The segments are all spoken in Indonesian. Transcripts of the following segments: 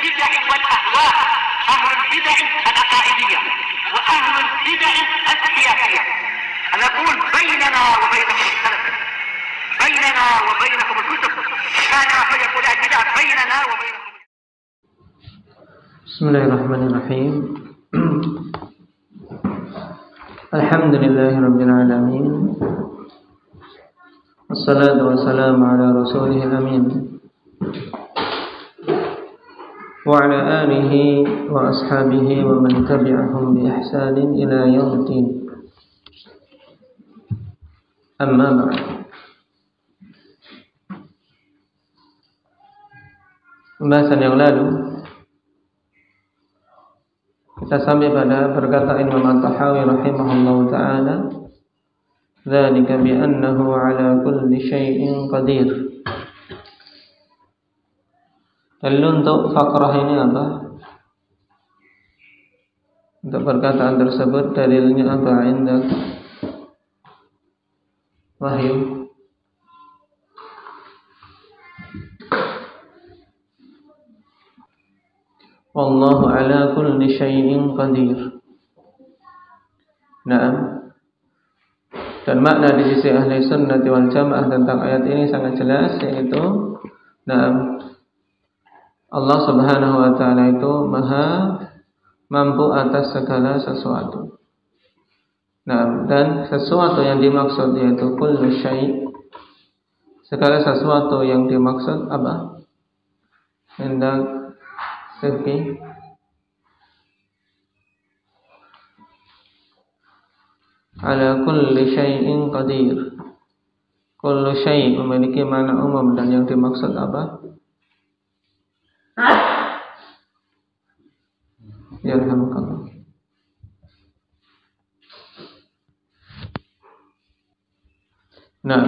البدع والأهواء، أهل البدع العقائدية وأهل البدع السياسية. أنا أقول بيننا وبينكم السلف، بيننا وبينكم الكتب، كان فيقول البدع بيننا وبينكم. بسم الله الرحمن الرحيم. الحمد لله رب العالمين، والصلاة والسلام على رسوله الأمين وعلى آله وأصحابه ومن تبعهم بإحسان إلى يوم الدين. أما بعد. Pembahasan yang lalu kita sampai pada perkataan Imam At-Tahawi rahimahullahu ta'ala, dzalika bi annahu ala kulli syai'in qadir. Lalu untuk fakrah ini apa? Untuk perkataan tersebut dalilnya apa? Indak Wahyu. Wallahu ala kulli syai'in qadir. Naam. Dan makna di sisi ahli sunnati wal jamaah tentang ayat ini sangat jelas, yaitu naam, Allah subhanahu wa ta'ala itu maha mampu atas segala sesuatu. Naam, dan sesuatu yang dimaksud yaitu kullu syai', segala sesuatu yang dimaksud apa? Hendak Sifki ala kulli syai'in qadir. Kullu syai' memiliki makna umum, dan yang dimaksud apa? Yarhamukallah. Nah,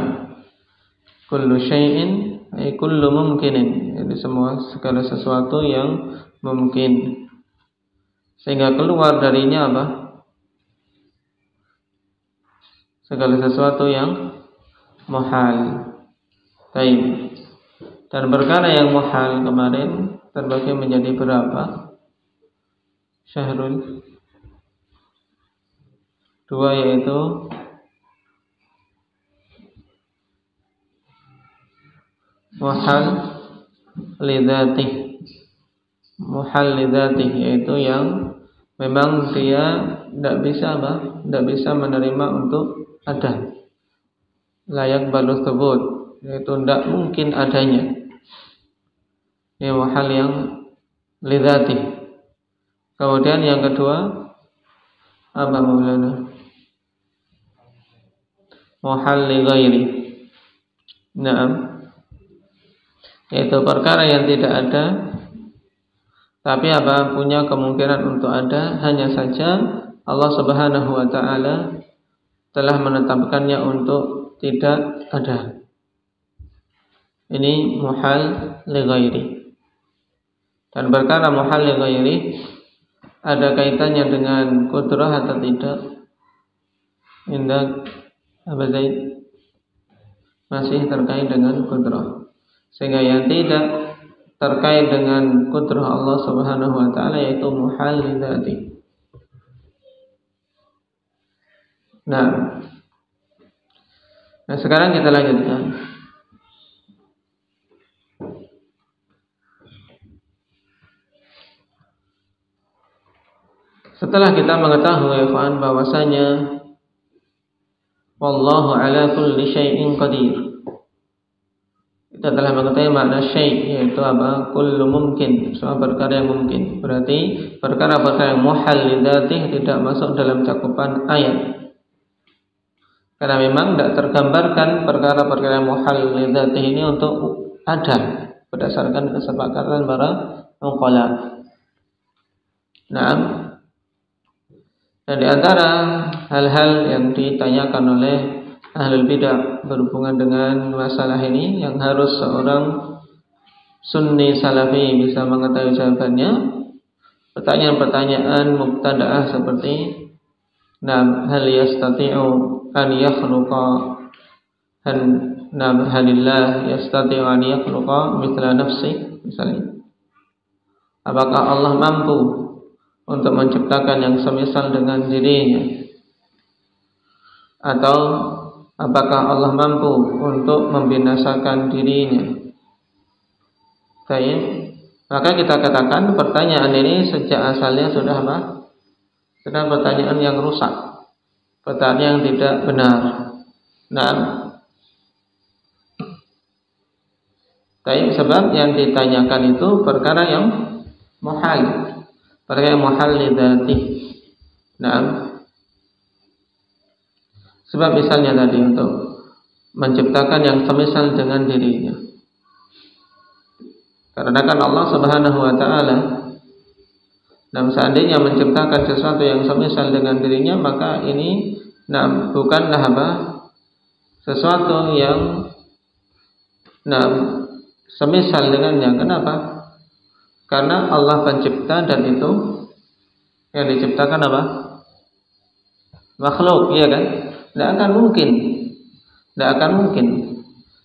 kullu syai'in ay kullu mumkinin, jadi segala sesuatu yang mungkin, sehingga keluar darinya apa? Segala sesuatu yang muhal. Baik. Dan perkara yang muhal kemarin terbagi menjadi berapa? Syahrul? 2, yaitu muhal lidzatih. Muhal lidzatih yaitu yang memang dia tidak bisa apa? Tidak bisa menerima untuk ada. Layak balus tebut, yaitu tidak mungkin adanya. Ini muhal yang lidzatih. Kemudian yang kedua apa Maulana? Muhal li ghairi. Naam. Yaitu perkara yang tidak ada, tapi apa? Punya kemungkinan untuk ada, hanya saja Allah subhanahu wa ta'ala telah menetapkannya untuk tidak ada. Ini muhal li ghairi. Dan perkara muhal li ghairi ada kaitannya dengan qudrah atau tidak? Indah apa Zaid? Masih terkait dengan qudrah. Sehingga yang tidak terkait dengan qudrah Allah subhanahu wa ta'ala yaitu muhal lidzati. Nah, sekarang kita lanjutkan. Setelah kita mengetahui bahwasanya wallahu ala kulli syai'in qadir, kita telah mengetahui makna syai', yaitu apa? Kullu mungkin, semua perkara yang mungkin. Berarti perkara-perkara yang muhal lidzatih tidak masuk dalam cakupan ayat, karena memang tidak tergambarkan perkara-perkara yang muhal lidzatih ini untuk ada berdasarkan kesepakatan para uqala. Nah, dan di antara hal-hal yang ditanyakan oleh ahlul bidah berhubungan dengan masalah ini, yang harus seorang sunni salafi bisa mengetahui jawabannya, pertanyaan-pertanyaan mubtada'ah seperti hal yastati'u an yakhluqa halillah yastati'u an yakhluqa mithla nafsi, misalnya Apakah Allah mampu untuk menciptakan yang semisal dengan dirinya? Atau apakah Allah mampu untuk membinasakan dirinya? Baik, maka kita katakan pertanyaan ini sejak asalnya sudah apa? Sudah pertanyaan yang rusak, pertanyaan yang tidak benar. Nah, baik, sebab yang ditanyakan itu perkara yang muhal, perkara yang muhal lidzati. Nah, sebab misalnya tadi untuk menciptakan yang semisal dengan dirinya. Karena kan Allah Subhanahu wa taala dan seandainya menciptakan sesuatu yang semisal dengan dirinya, maka ini bukanlah apa? Sesuatu yang semisal dengannya. Kenapa? Karena Allah pencipta dan itu yang diciptakan apa? Makhluk, iya kan? Tidak akan mungkin.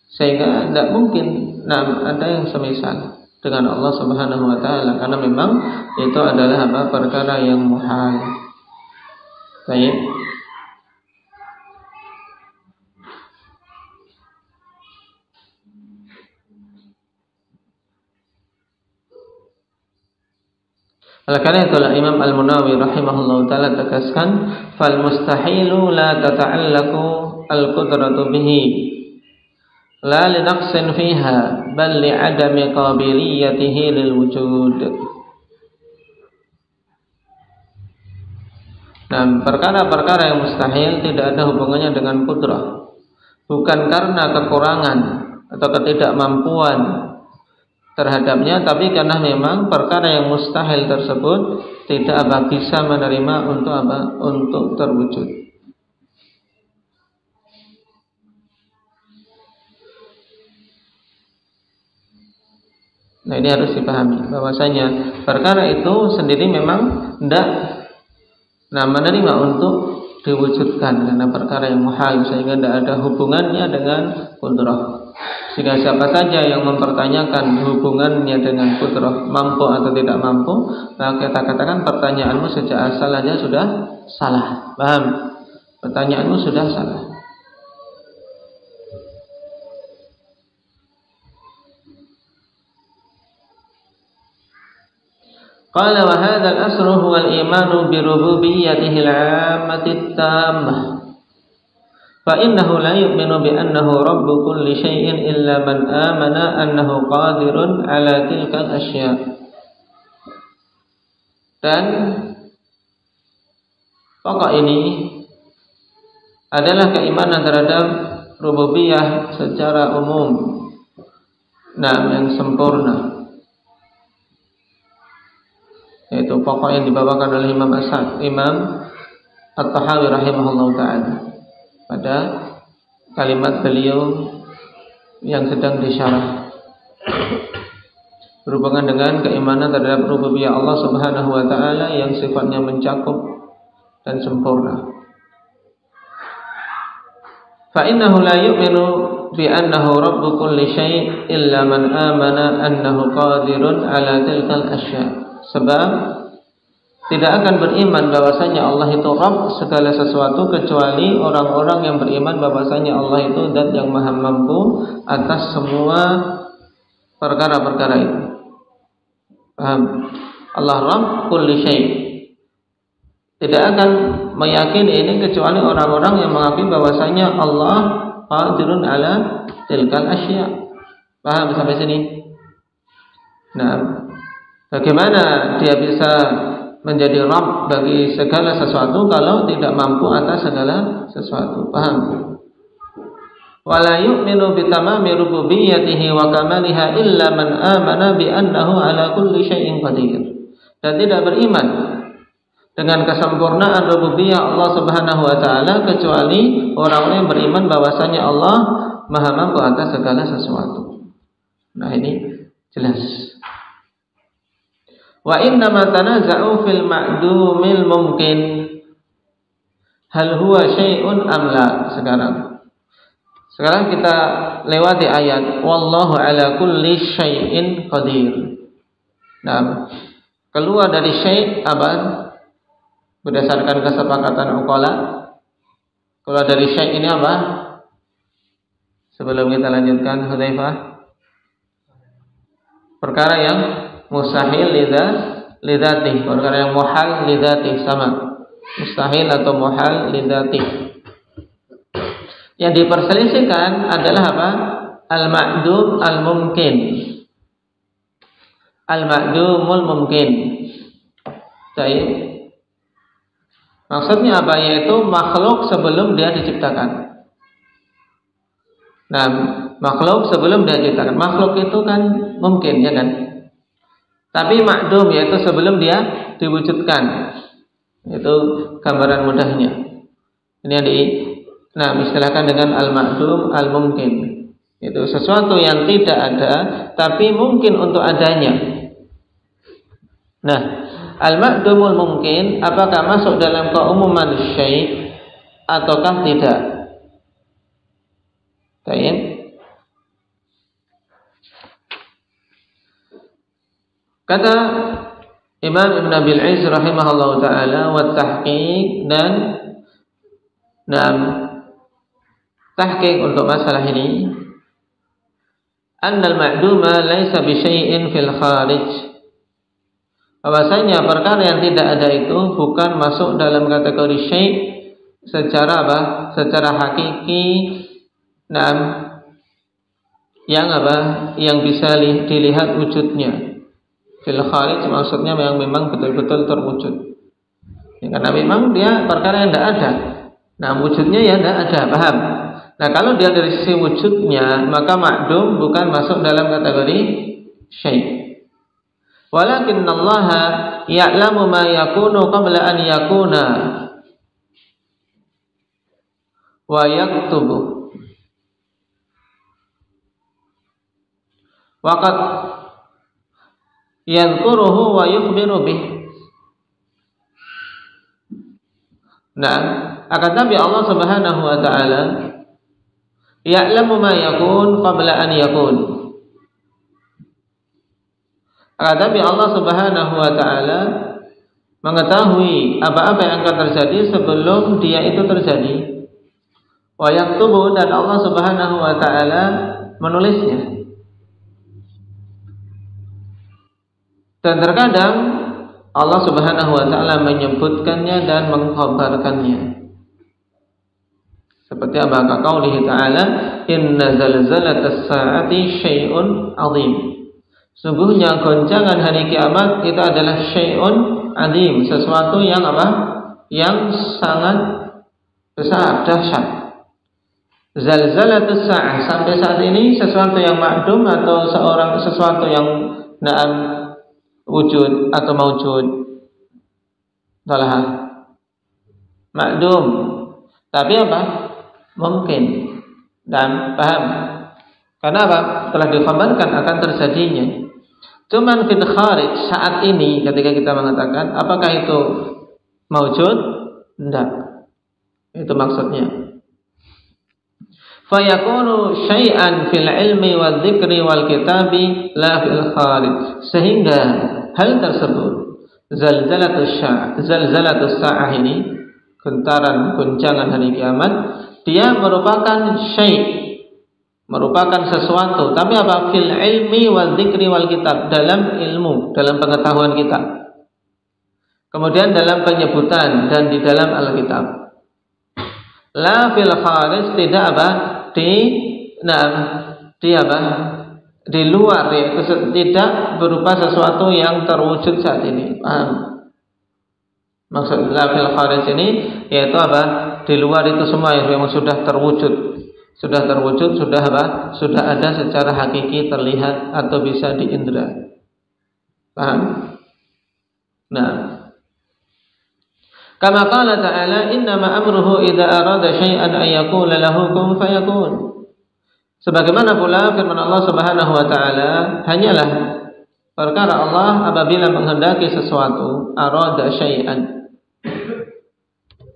Sehingga tidak mungkin ada yang semisal dengan Allah Subhanahu wa taala, karena memang itu adalah apa? Perkara yang muhal. Baik. Oleh karena itulah Imam Al-Munawi rahimahullahu taala tegaskan, fal mustahilu la tata'allaqu al-qudratu bihi la li naqsin fiha bal li adami qabiliyatihi lil wujud. Nah, perkara-perkara yang mustahil tidak ada hubungannya dengan kudrah, bukan karena kekurangan atau ketidakmampuan terhadapnya, tapi karena memang perkara yang mustahil tersebut tidak bisa menerima untuk terwujud. Nah, ini harus dipahami bahwasanya perkara itu sendiri memang tidak menerima untuk diwujudkan karena perkara yang muhal, sehingga tidak ada hubungannya dengan kudrah. Jika siapa saja yang mempertanyakan hubungannya dengan kudrah, mampu atau tidak mampu, maka kita katakan pertanyaanmu sejak asal saja sudah salah. Paham? Pertanyaanmu sudah salah. Qala wa hadzal asru huwa al-imanu bi rububiyyatihi al-'ammati at-tammah. Fa innahu la yu'minu bi annahu rabbu kulli syai'in illa man amana annahu qadirun 'ala tilka al-asya'. Dan pokok ini adalah keimanan terhadap rububiyah secara umum, yang sempurna. Yaitu pokok yang dibawakan oleh Imam At-Tahawi rahimahullah ta'ala pada kalimat beliau yang sedang disyarah berhubungan dengan keimanan terhadap rububiyah Allah Subhanahu wa ta'ala yang sifatnya mencakup dan sempurna. Fa innahu la yu'minu bi annahu rabbu kulli syai' illa man amana annahu qadirun 'ala tilkal asya'. Sebab tidak akan beriman bahwasanya Allah itu Rabb segala sesuatu kecuali orang-orang yang beriman bahwasanya Allah itu zat yang maha mampu atas semua perkara-perkara itu. Paham? Allah Rabb kulli syai'. Tidak akan meyakini ini kecuali orang-orang yang mengakui bahwasanya Allah qadirun 'ala tilkal asya'. Paham sampai sini? Nah, bagaimana dia bisa menjadi Rabb bagi segala sesuatu kalau tidak mampu atas segala sesuatu? Paham? Wala yu'minu bi tamami rububiyyatihi wa kamaliha illa man amana bi annahu ala kulli syai'in qadir. Dan tidak beriman dengan kesempurnaan rububiyah Allah Subhanahu wa taala kecuali orang-orang yang beriman bahwasanya Allah maha mampu atas segala sesuatu. Nah, ini jelas. Wa innama tanaza'u fil ma'dumil mumkin hal huwa syai'un am la. Sekarang kita lewati ayat wallahu ala kulli syai'in qadir. Nah, keluar dari syai' apa? Berdasarkan kesepakatan uqala, keluar dari syai' ini apa? Sebelum kita lanjutkan, Hudzaifah, perkara yang mustahil lidzati, perkara yang muhal lidzati, sama. Mustahil atau muhal lidzati. Yang diperselisihkan adalah apa? Al-ma'dum al-mumkin. Al-ma'dumul mumkin. Baik. Maksudnya apa? Yaitu makhluk sebelum dia diciptakan. Nah, makhluk sebelum dia diciptakan. Makhluk itu kan mungkin, ya kan? Tapi ma'dum yaitu sebelum dia diwujudkan. Itu gambaran mudahnya. Ini yang istilahkan dengan al-ma'dum al-mumkin. Itu sesuatu yang tidak ada tapi mungkin untuk adanya. Nah, al-ma'dumul mungkin apakah masuk dalam keumuman syai' ataukah tidak? Baik. Kata Imam Ibn Abil Izz rahimahullah ta'ala, wa tahqiq, dan tahqiq untuk masalah ini, annal ma'duma laisa bi syai'in fil kharij, bahwasanya perkara yang tidak ada itu bukan masuk dalam kategori syai' secara apa? Secara hakiki, yang bisa dilihat wujudnya. Fil kharij maksudnya yang memang betul-betul terwujud. Ya, karena memang dia perkara yang tidak ada. Nah, wujudnya ya tidak ada, paham? Nah, kalau dia dari sisi wujudnya, maka ma'dum bukan masuk dalam kategori syai'. Walakin Allah ya'lamu ma yakunu qabla an yakuna wa yaktubu. Waqad yadhkuruhu wa yukhbiru bih. Nah, akan tapi Allah Subhanahu wa taala ya'lamu ma yakun qabla an yakun. Akan tapi Allah Subhanahu wa taala mengetahui apa-apa yang akan terjadi sebelum dia itu terjadi. Wa yaktubu, dan Allah Subhanahu wa taala menulisnya. Dan terkadang Allah Subhanahu wa taala menyebutkannya dan mengkhabarkannya. Seperti apa? Qaulih ta'ala, inna zalzalatas sa'ati syai'un 'azim. Sungguhnya goncangan hari kiamat itu adalah syai'un 'azim, sesuatu yang apa? Yang sangat besar, dahsyat. Zalzalatus sa'ah, sampai saat ini sesuatu yang ma'dum atau sesuatu yang wujud atau maujud, salah, ma'dum, tapi apa? Mungkin. Dan paham? Karena apa? Telah dikhabarkan akan terjadinya. Cuman fil kharij, saat ini ketika kita mengatakan apakah itu maujud? Tidak. Itu maksudnya. Fayakunu syai'an fil ilmi wal dzikri wal kitabi la fil kharij. Sehingga hal tersebut, zalzalatus sa'ah ini, gentaran goncangan hari kiamat, dia merupakan syai', merupakan sesuatu, tapi apa? Fil ilmi wal dzikri wal kitab, dalam ilmu, dalam pengetahuan kita. Kemudian dalam penyebutan dan di dalam Alkitab. La fil kharij, tidak apa? Di luar, yaitu tidak berupa sesuatu yang terwujud saat ini. Paham? Maksud la fil kharij ini yaitu apa? Di luar itu semua yang memang sudah terwujud. Sudah apa? Sudah ada secara hakiki, terlihat atau bisa diindra. Paham? Nah, kama qala ta'ala, innama amruhu idza arada syai'an an yaqula lahu kun fayakun. Sebagaimana pula firman Allah Subhanahu wa taala, hanyalah perkara Allah apabila menghendaki sesuatu, arada syai'an.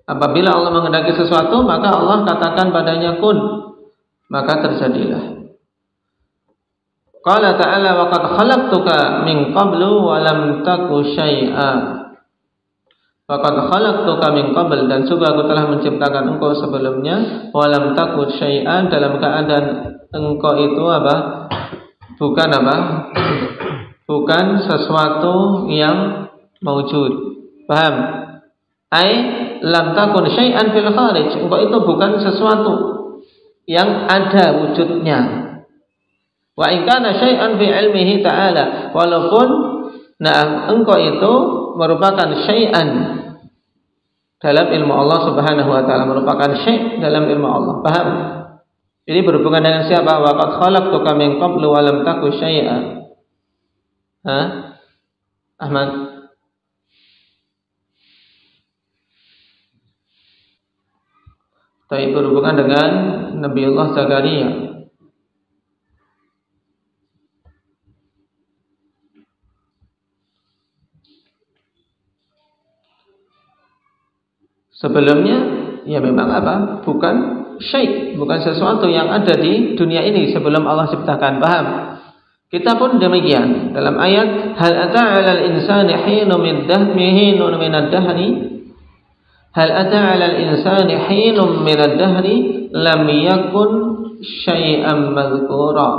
Apabila Allah menghendaki sesuatu, maka Allah katakan padanya kun, maka terjadilah. Qala ta'ala wa qad khalaqtuka min qablu wa lam taku syai'a. Wa qad khalaqtuka min qabl, dan sungguh aku telah menciptakan engkau sebelumnya, wa lam taku syai'an, dalam keadaan engkau itu apa? Bukan sesuatu yang mawjud. Paham? Ai lam takun syai'an fil kharij. Engkau itu bukan sesuatu yang ada wujudnya. Wa in kana syai'an fi ilmihi ta'ala, walaupun engkau itu merupakan syai'an dalam ilmu Allah Subhanahu wa taala, merupakan syai' dalam ilmu Allah. Paham? Jadi berhubungan dengan siapa? Wa qad khalaqtuka min qablu wa lam taku syai'a. Ahmad. Tapi berhubungan dengan Nabiullah Zakaria. Sebelumnya ya memang apa? Bukan syai', bukan sesuatu yang ada di dunia ini sebelum Allah ciptakan. Paham? Kita pun demikian. Dalam ayat hal ata 'alal insani hinun min ad-dahri hal ata 'alal insani hinun min ad-dahri lam yakun syai'an madhkura.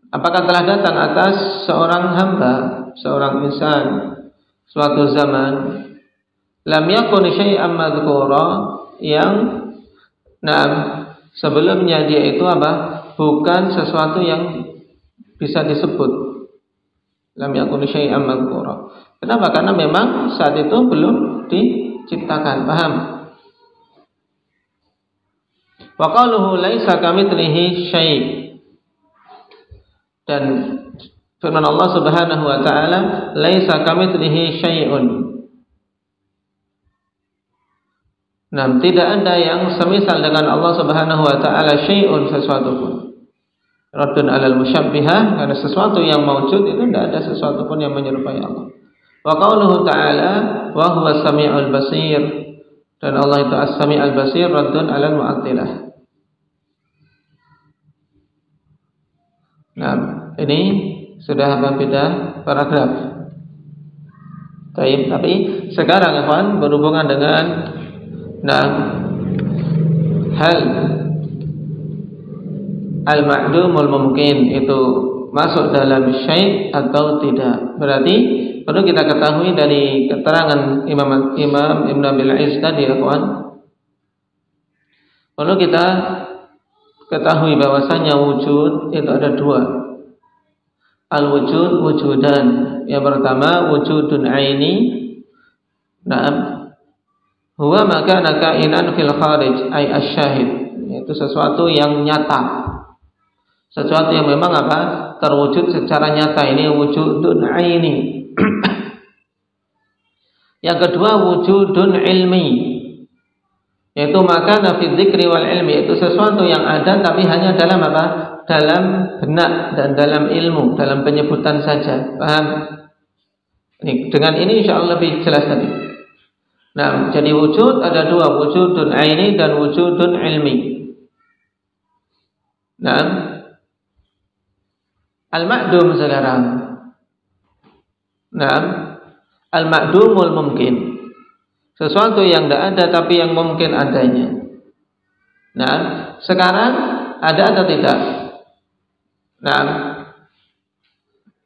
Apakah telah datang atas seorang hamba, seorang insan, suatu zaman lam yakun syai'an madhkura, yang sebelumnya dia itu apa? Bukan sesuatu yang bisa disebut. Lam yakun syai'an madhkura. Kenapa? Karena memang saat itu belum diciptakan. Paham? Wa qaluhu laisa kamitslihi syai'. Dan firman Allah Subhanahu wa taala, laisa kamitslihi syai'un. Tidak ada yang semisal dengan Allah Subhanahu wa taala syai'un, sesuatu pun. Raddun 'alal musyabbihah, karena sesuatu yang mawjud itu tidak ada sesuatu pun yang menyerupai Allah. Wa qauluhu ta'ala wa huwas sami'ul basir, dan Allah itu as-sami'ul basir, raddun 'alal mu'attilah. Ini sudah beda paragraf. Tapi sekarang ikhwan berhubungan dengan hal al-ma'dumul mumkin itu masuk dalam syai' atau tidak. Berarti perlu kita ketahui dari keterangan Imam Ibn Abil Izz tadi, ikhwan, perlu kita ketahui bahwasanya wujud itu ada dua. Al-wujud wujudan. Yang pertama wujudun aini. Huwa ma kana kainan fil kharij ay asy-syahid. Itu sesuatu yang nyata. Sesuatu yang memang apa? Terwujud secara nyata. Ini wujudun aini. Yang kedua wujudun ilmi, yaitu makana fi dzikri wal ilmi, itu sesuatu yang ada tapi hanya dalam apa? Dalam benak dan dalam ilmu, dalam penyebutan saja. Paham? Dengan ini insyaallah lebih jelas tadi. Jadi wujud ada dua, wujudun aini dan wujudun ilmi. Al-ma'dum sekarang. Al-ma'dumul mungkin. Sesuatu yang tidak ada tapi yang mungkin adanya. Sekarang ada atau tidak?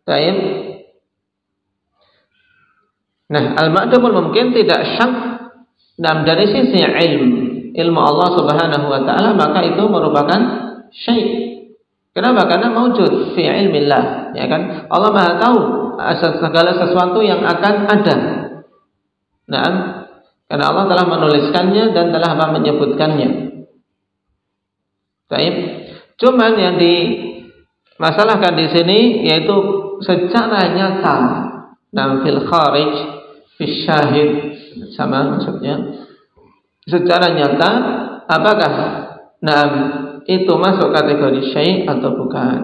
Baik. Al-ma'dumul mungkin tidak syak dari sisi ilmu Allah Subhanahu wa taala, maka itu merupakan syai'. Kenapa? Karena mawjud fi ilmillah, ya kan? Allah Maha tahu segala sesuatu yang akan ada. Karena Allah telah menuliskannya dan telah menyebutkannya. Baik. Cuman yang dimasalahkan di sini yaitu secara nyata. Fil kharij, fil syahid, sama maksudnya. Secara nyata, apakah itu masuk kategori syai' atau bukan?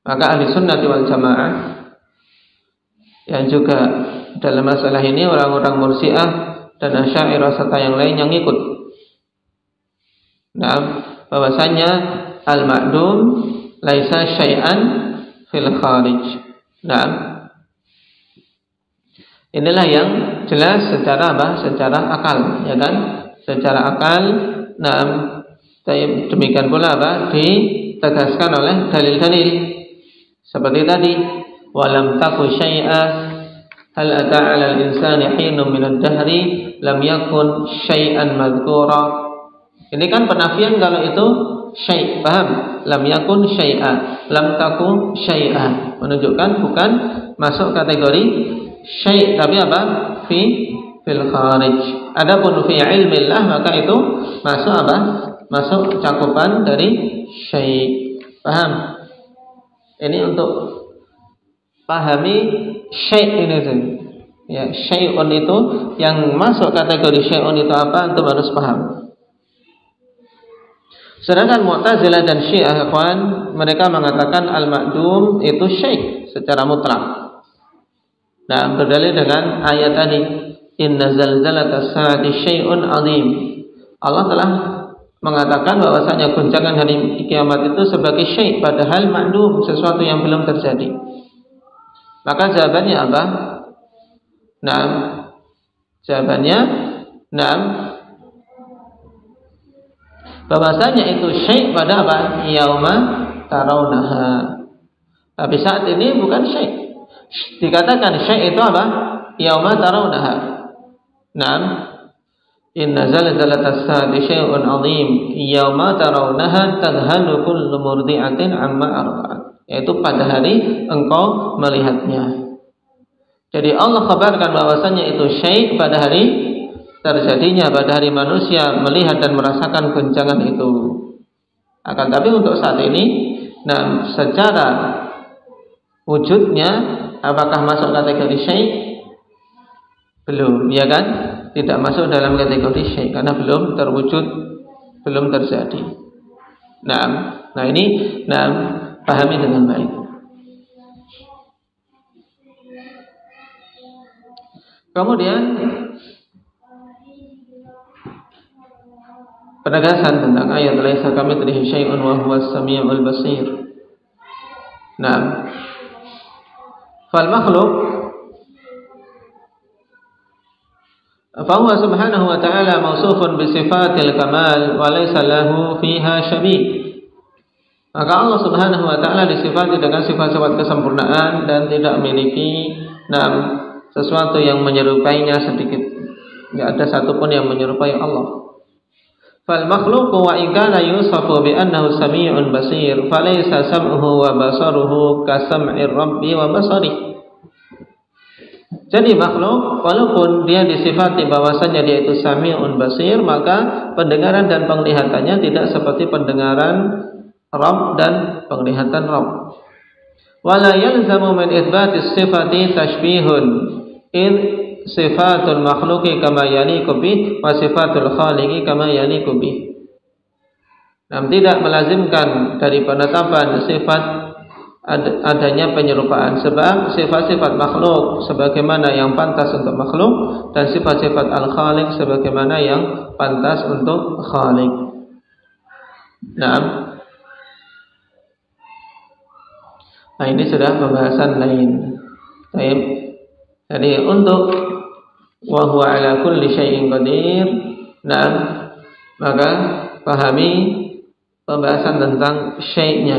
Maka ahli sunnah wal jamaah yang juga dalam masalah ini orang-orang Murji'ah dan Asy'ariyah serta yang lain yang ikut bahwasanya al-ma'dum laisa syai'an fil kharij. Nah, inilah yang jelas secara apa? Secara akal, ya kan? Secara akal. Nah, demikian pula apa? Ditegaskan oleh dalil-dalil. Seperti tadi, walam taku syai'a hal ata 'alal insani hinun minad dahri lam yakun syai'an madhkura. Ini kan penafian kalau itu syai', paham? Lam yakun syai'a, lam taku syai'a, menunjukkan bukan masuk kategori syai', tapi apa? Fil kharij. Adapun fi ilmillah maka itu masuk apa? Masuk cakupan dari syai'. Paham? Ini untuk pahami syai' ini tuh. Ya, syai'un itu yang masuk kategori syai'un itu apa? Antum harus paham. Sedangkan Mu'tazilah dan Syiah, ikhwan, mereka mengatakan al-ma'dum itu syai' secara mutlak. Nah, berdalil dengan ayat tadi, inna zalzalatas saati syai'un 'azim. Allah telah mengatakan bahwasanya goncangan hari kiamat itu sebagai syai', padahal ma'dum, sesuatu yang belum terjadi. Maka jawabannya apa? Nah, jawabannya bahwasanya itu syai' pada apa? Yauma tarawnaha. Tapi saat ini bukan syai'. Dikatakan syai' itu apa? Yauma tarawnaha. Naam. Inna zalzalatas saati syai'un 'azim. Yauma tarawnaha tadhhalu kullu murdi'atin 'amma arda'at. Yaitu pada hari engkau melihatnya. Jadi Allah kabarkan bahwasanya itu syai' pada hari terjadinya, pada hari manusia melihat dan merasakan goncangan itu. Akan tapi untuk saat ini, nah, secara wujudnya apakah masuk kategori syai'? Belum, ya kan? Tidak masuk dalam kategori syai' karena belum terwujud, belum terjadi. Nah ini, pahami dengan baik. Kemudian penegasan tentang ayat laisa kamitslihi syai'un wa huwas samiul basir. Nah, fal makhluk fahuwa subhanahu wa ta'ala mausufun bi sifatil kamal wa laisa lahu fiha syabih. Maka Allah subhanahu wa ta'ala disifati dengan sifat-sifat kesempurnaan dan tidak memiliki sesuatu yang menyerupainya sedikit. Tidak ada satupun yang menyerupai Allah. Fal makhluqu wa in kana yusafu bi annahu sami'un basir falaysa sam'uhu wa basaruhu ka sam'ir rabbi wa basarihi. Jadi makhluk walaupun dia disifati bahwasanya dia itu sami'un basir, maka pendengaran dan penglihatannya tidak seperti pendengaran Rabb dan penglihatan Rabb. Wala yalzamu min itsbatis sifati tashbihun in sifatul makhluqi kama yaliqu bih wa sifatul khaliqi kama yaliqu bih. Tidak melazimkan dari penetapan sifat adanya penyerupaan, sebab sifat-sifat makhluk sebagaimana yang pantas untuk makhluk dan sifat-sifat al-khaliq sebagaimana yang pantas untuk khaliq. Nah, ini sudah pembahasan lain. Baik. Jadi untuk wa huwa ala kulli syai'in qadir, maka pahami pembahasan tentang syai'-nya.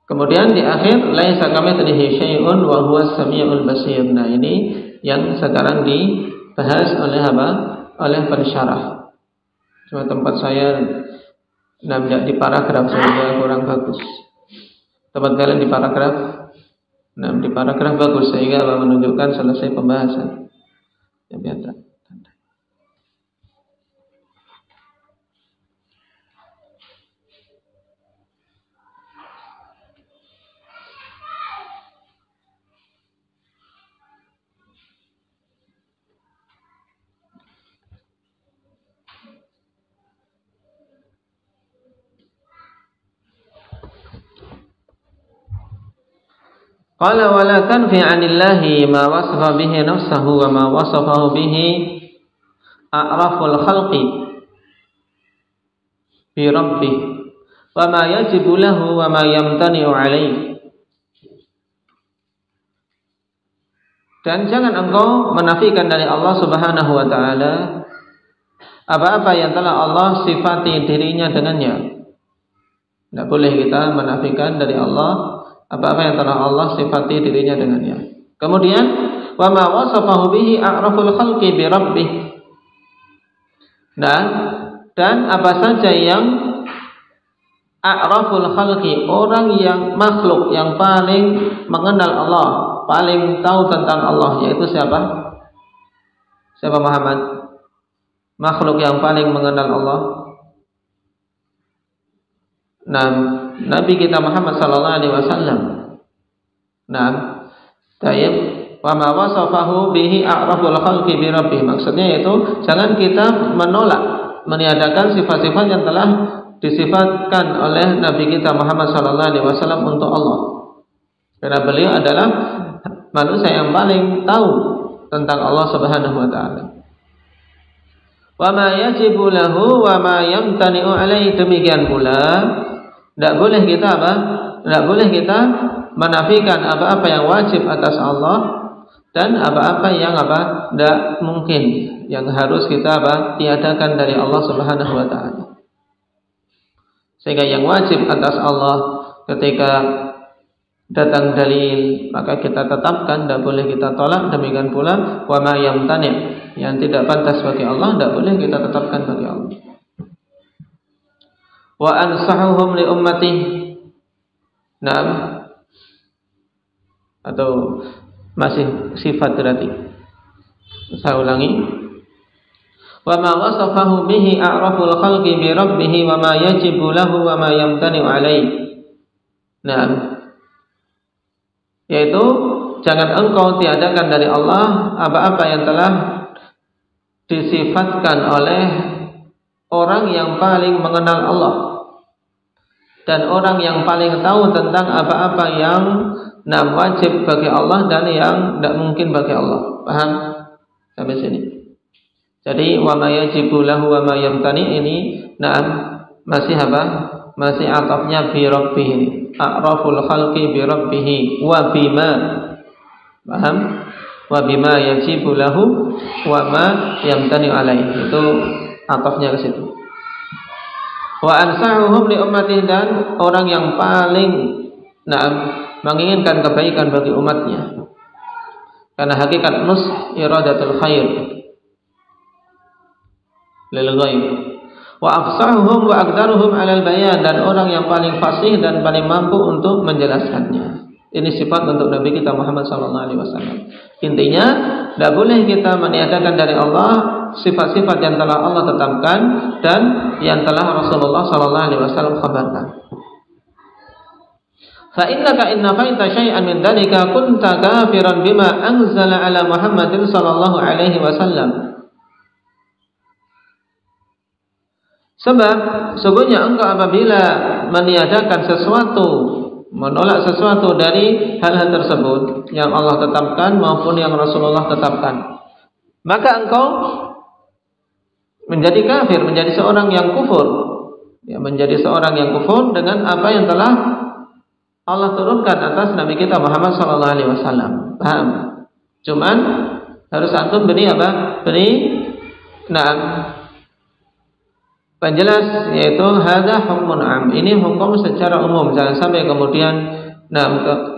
Kemudian di akhir laisa kamitslihi syai'un wa huwas samiul basir. Nah, ini yang sekarang dibahas oleh apa? Oleh pensyarah. Cuma tempat saya tidak di paragraf sehingga kurang bagus. Tempat kalian di paragraf. Di paragraf bagus sehingga menunjukkan selesai pembahasan. Ya biasa. Qala wa la tanfi 'anillahi ma wasafa bihi nafsahu wa ma wasafahu bihi a'raful khalqi bi rabbih wa ma yajibu lahu wa ma yamtani'u 'alaihi. Dan jangan engkau menafikan dari Allah Subhanahu wa taala apa-apa yang telah Allah sifati dirinya dengannya. Tidak boleh kita menafikan dari Allah apa-apa yang telah Allah sifati dirinya dengannya. Kemudian wa ma wasafahu bihi a'raful khalqi bi rabbih. Dan apa saja yang a'raful khalqi, orang yang makhluk yang paling mengenal Allah, paling tahu tentang Allah, yaitu siapa? Siapa Muhammad? Makhluk yang paling mengenal Allah. Nah, Nabi kita Muhammad sallallahu alaihi wasallam. Nah, tayyib wa ma wasafahu bihi a'raful khalqi bi rabbih. Maksudnya itu jangan kita menolak, meniadakan sifat-sifat yang telah disifatkan oleh Nabi kita Muhammad sallallahu alaihi wasallam untuk Allah. Karena beliau adalah manusia yang paling tahu tentang Allah Subhanahu wa taala. Wa ma yajibu lahu wa ma yamtani'u alaihi. Demikian pula tidak boleh kita Tidak boleh kita menafikan apa-apa yang wajib atas Allah dan apa-apa yang tidak mungkin, yang harus kita tiadakan dari Allah Subhanahu wa taala. Sehingga yang wajib atas Allah ketika datang dalil maka kita tetapkan, tidak boleh kita tolak. Demikian pula wa ma yamtani', yang tidak pantas bagi Allah tidak boleh kita tetapkan bagi Allah. Wa ansahuhum li ummati. Naam, atau masih sifat berarti. Saya ulangi. Wa ma wasafahu bihi a'raful khalqi bi rabbih wa ma yajibu lahu wa ma yamtani'u alaihi. Naam, yaitu jangan engkau tiadakan dari Allah apa-apa yang telah disifatkan oleh orang yang paling mengenal Allah dan orang yang paling tahu tentang apa-apa yang wajib bagi Allah dan yang tidak mungkin bagi Allah. Paham sampai sini? Jadi wa ma yajibu lahu wa ma yamtani ini masih masih atafnya bi rabbih, a'raful khalqi bi rabbih wa bima. Paham? Wa bima yajibu lahu wa ma yamtani alaihi. Itu atafnya ke situ. Wa ansahuhum li ummati, dan orang yang paling menginginkan kebaikan bagi umatnya. Karena hakikat nus iradatul khair lil ghaib. Wa afsahuhum wa aqdaruhum 'alal bayan, dan orang yang paling fasih dan paling mampu untuk menjelaskannya. Ini sifat untuk Nabi kita Muhammad sallallahu alaihi wasallam. Intinya, tidak boleh kita meniadakan dari Allah sifat-sifat yang telah Allah tetapkan dan yang telah Rasulullah sallallahu alaihi wasallam khabarkan. Fa innaka in nafaita syai'an min dzalika kunta kafiran bima anzala ala Muhammadin sallallahu alaihi wasallam. Sebab sesungguhnya engkau apabila meniadakan sesuatu, menolak sesuatu dari hal-hal tersebut yang Allah tetapkan maupun yang Rasulullah tetapkan, maka engkau menjadi kafir, menjadi seorang yang kufur, menjadi seorang yang kufur dengan apa yang telah Allah turunkan atas Nabi kita Muhammad sallallahu alaihi wasallam. Paham? Cuman harus antum beri penjelas, yaitu hadza hukmun am. Ini hukum secara umum. Jangan sampai kemudian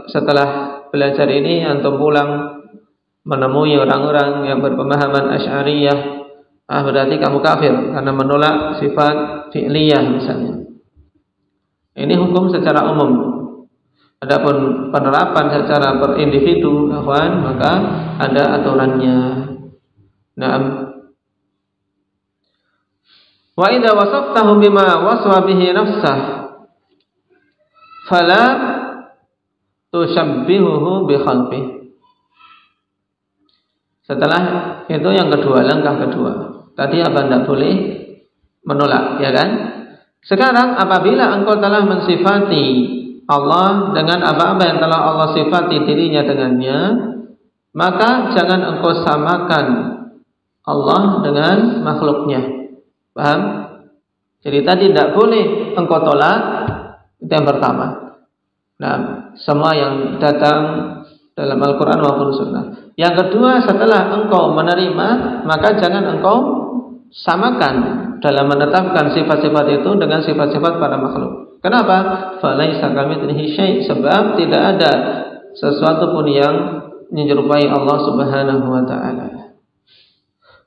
setelah belajar ini antum pulang menemui orang-orang yang berpemahaman Asy'ariyah, berarti kamu kafir karena menolak sifat fi'liyah misalnya. Ini hukum secara umum. Adapun penerapan secara per individu, maka ada aturannya. Wa idza wasaftahu bima waswa bihi nafsah fala tushabbihuhu bi khalqih. Setelah itu yang kedua, langkah kedua. Tadi tidak boleh menolak, ya kan? Sekarang apabila engkau telah mensifati Allah dengan apa-apa yang telah Allah sifati dirinya dengannya, maka jangan engkau samakan Allah dengan makhluknya. Paham? Jadi tadi tidak boleh engkau tolak, itu yang pertama. Nah, semua yang datang dalam Al-Quran maupun Sunnah. Yang kedua, setelah engkau menerima, maka jangan engkau samakan dalam menetapkan sifat-sifat itu dengan sifat-sifat para makhluk. Kenapa? Falaisa kamitslihi syai', sebab tidak ada sesuatu pun yang menyerupai Allah Subhanahu wa taala.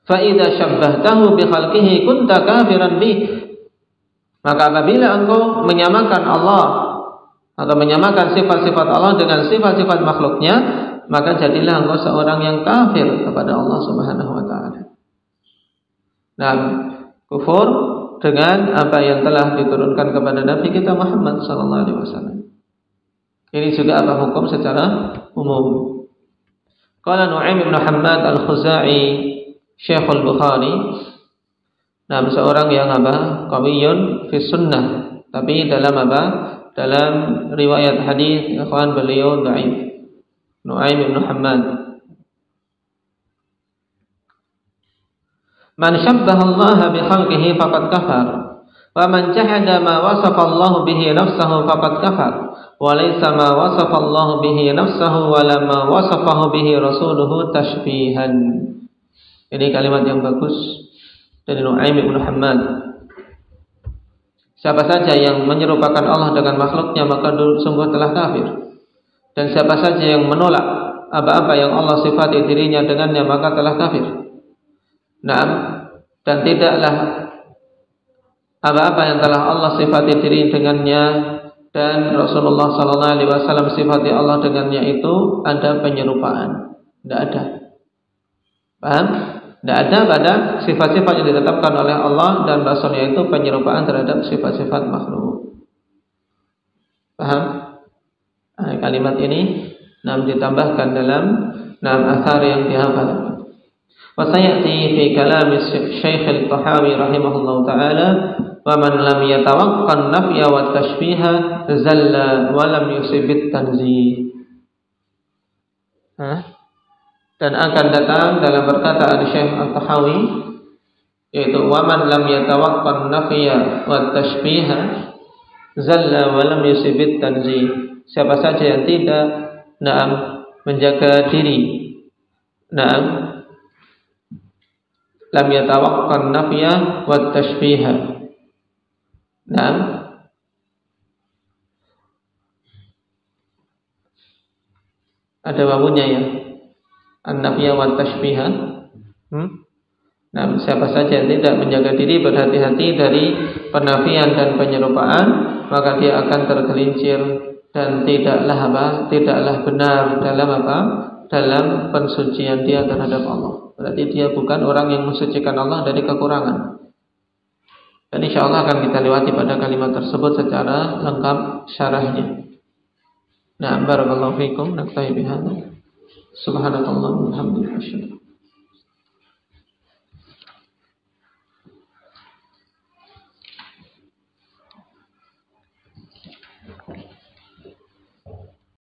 Fa idza syabbahtahu bi khalqihi kunta kafiran bih. Maka apabila engkau menyamakan Allah atau menyamakan sifat-sifat Allah dengan sifat-sifat makhluknya, maka jadilah engkau seorang yang kafir kepada Allah Subhanahu wa taala. Nah, kufur dengan apa yang telah diturunkan kepada Nabi kita Muhammad sallallahu alaihi wasallam. Ini juga apa hukum secara umum. Qala Nu'aim bin Muhammad Al-Khuzai, Syekh Al-Bukhari, nah seorang yang apa? Qawiyun fi sunnah, tapi dalam apa? Dalam riwayat hadis ikhwan beliau dhaif. Nu'aim bin Muhammad. Man syabbaha Allah bi khalqihi faqad kafar, wa man jahada ma wasafa Allah bihi nafsahu faqad kafar, wa laysa ma wasafa Allah bihi nafsahu wa la ma wasafahu bihi rasuluhu tashbihan. Ini kalimat yang bagus dari Nu'aim bin Muhammad. Siapa saja yang menyerupakan Allah dengan makhluknya, maka sungguh telah kafir. Dan siapa saja yang menolak apa-apa yang Allah sifati dirinya dengannya, maka telah kafir. Nah, dan tidaklah apa-apa yang telah Allah sifati diri dengannya dan Rasulullah sallallahu alaihi wasallam sifati Allah dengannya itu ada penyerupaan. Tidak ada. Paham? Tidak ada pada sifat-sifat yang ditetapkan oleh Allah dan Rasulnya itu penyerupaan terhadap sifat-sifat makhluk. Paham? Nah, kalimat ini ditambahkan dalam athar yang dihafal. Wasayati fi kalam Syekh Al-Tahawi rahimahullah taala, wa man lam yatawaqqan nafya wa tashbiha zalla wa lam yusibit tanzih. Dan akan datang dalam perkataan Syekh Al-Tahawi, yaitu wa man lam yatawaqqan nafya wa tashbiha zalla wa lam yusibit tanzih. Siapa saja yang tidak menjaga diri, lam yatawaqqan nafya wa tashbiha. Ada wawunya ya. An-nafya wa tashbiha. Siapa saja yang tidak menjaga diri, berhati-hati dari penafian dan penyerupaan, maka dia akan tergelincir dan tidaklah benar dalam pensucian dia terhadap Allah. Berarti dia bukan orang yang mensucikan Allah dari kekurangan. Dan insyaallah akan kita lewati pada kalimat tersebut secara lengkap syarahnya. Barakallahu fiikum. Naktafi bihadza. Subhanallah walhamdulillah.